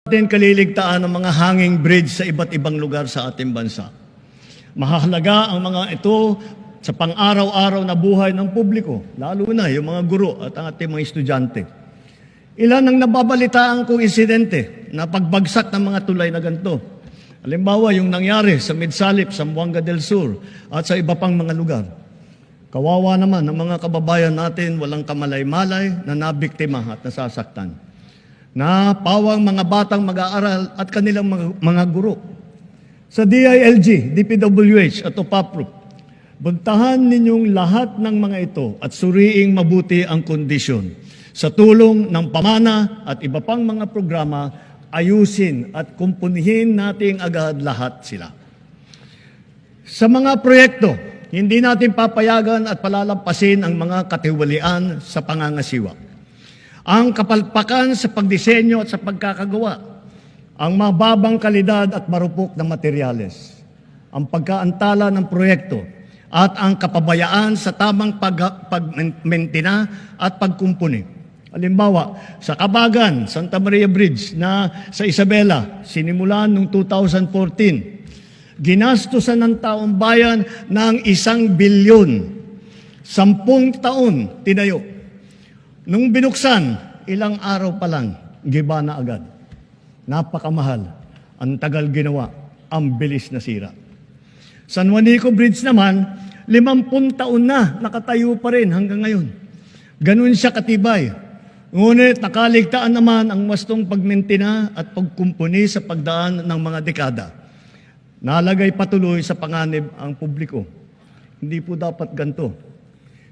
natin kaliligtaan ng mga hanging bridge sa iba't ibang lugar sa ating bansa. Mahalaga ang mga ito sa pang-araw-araw na buhay ng publiko, lalo na yung mga guro at ang ating mga estudyante. Ilan ang nababalitaan kong insidente na pagbagsak ng mga tulay na ganito. Halimbawa, yung nangyari sa Midsalip, Zamboanga del Sur at sa iba pang mga lugar. Kawawa naman ang mga kababayan natin walang kamalay-malay na nabiktima at nasasaktan. Na pawang mga batang mag-aaral at kanilang mga guro. Sa DILG, DPWH at OPAPRO, buntahan ninyong lahat ng mga ito at suriing mabuti ang kondisyon. Sa tulong ng pamana at iba pang mga programa, ayusin at kumpunihin nating agad lahat sila. Sa mga proyekto, hindi natin papayagan at palalampasin ang mga katiwalian sa pangangasiwa. Ang kapalpakan sa pagdisenyo at sa pagkakagawa, ang mababang kalidad at marupok na materyales, ang pagkaantala ng proyekto, at ang kapabayaan sa tamang pagmentina at pagkumpuni. Halimbawa, sa Kabagan, Santa Maria Bridge na sa Isabela, sinimulan noong 2014, ginastusan ng taong bayan ng 1 bilyon, 10 taon tinayo. Nung binuksan, ilang araw pa lang, giba na agad. Napakamahal. Ang tagal ginawa. Ang bilis na sira. San Juanico Bridge naman, 50 taon na nakatayo pa rin hanggang ngayon. Ganun siya katibay. Ngunit nakaligtaan naman ang wastong pagmentina at pagkumpuni sa pagdaan ng mga dekada. Nalagay patuloy sa panganib ang publiko. Hindi po dapat ganito.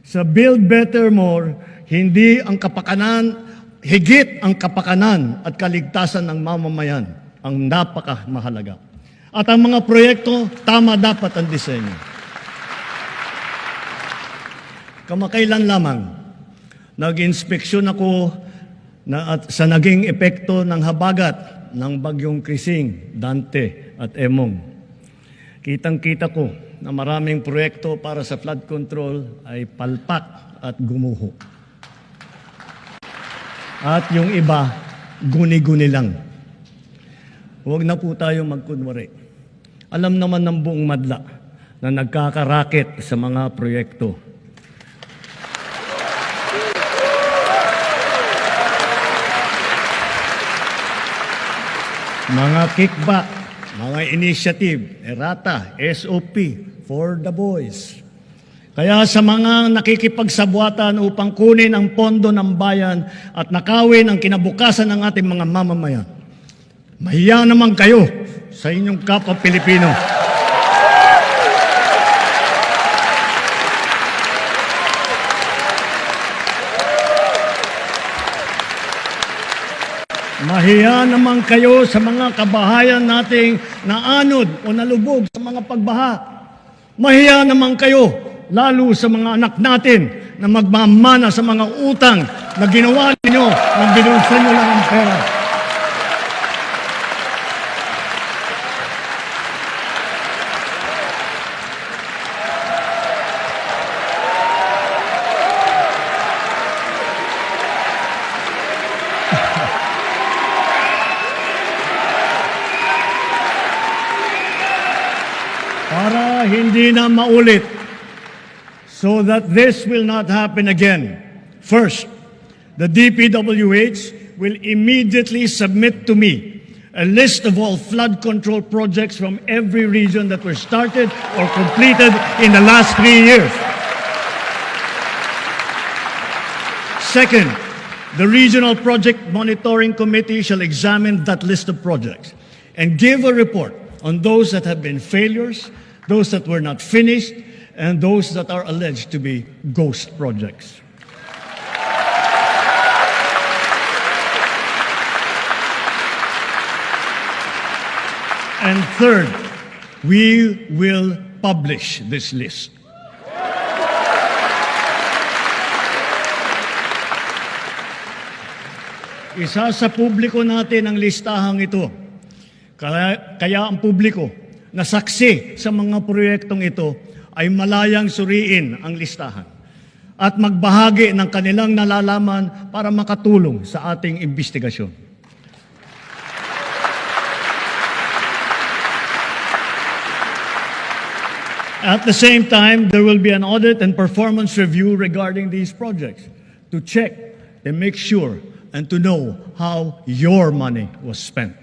Sa Build Better More, hindi ang kapakanan, higit ang kapakanan at kaligtasan ng mamamayan ang napakamahalaga. At ang mga proyekto, tama dapat ang disenyo. Kamakailan lamang, nag-inspeksyon ako sa naging epekto ng habagat ng bagyong Krising, Dante at Emong. Kitang-kita ko na maraming proyekto para sa flood control ay palpak at gumuho. At yung iba, guni-guni lang. Huwag na po tayo magkunwari. Alam naman ng buong madla na nagkakaraket sa mga proyekto. Mga kickback, mga initiative, errata, SOP, for the boys. Kaya sa mga nakikipagsabwatan upang kunin ang pondo ng bayan at nakawin ang kinabukasan ng ating mga mamamayan, mahiya naman kayo sa inyong kapwa Pilipino. Mahiya naman kayo sa mga kabahayan nating naanod o nalubog sa mga pagbaha. Mahiya naman kayo, lalo sa mga anak natin na magmamana sa mga utang na ginawa ninyo nang binulsan nyo lang ang pera. Para hindi na maulit, so that this will not happen again. First, the DPWH will immediately submit to me a list of all flood control projects from every region that were started or completed in the last 3 years. Second, the Regional Project Monitoring Committee shall examine that list of projects and give a report on those that have been failures, those that were not finished, and those that are alleged to be ghost projects. And third, we will publish this list. Isa sa publiko natin ang listahang ito. Kaya ang publiko na saksi sa mga proyektong ito ay malayang suriin ang listahan at magbahagi ng kanilang nalalaman para makatulong sa ating investigasyon. At the same time, there will be an audit and performance review regarding these projects to check and make sure and to know how your money was spent.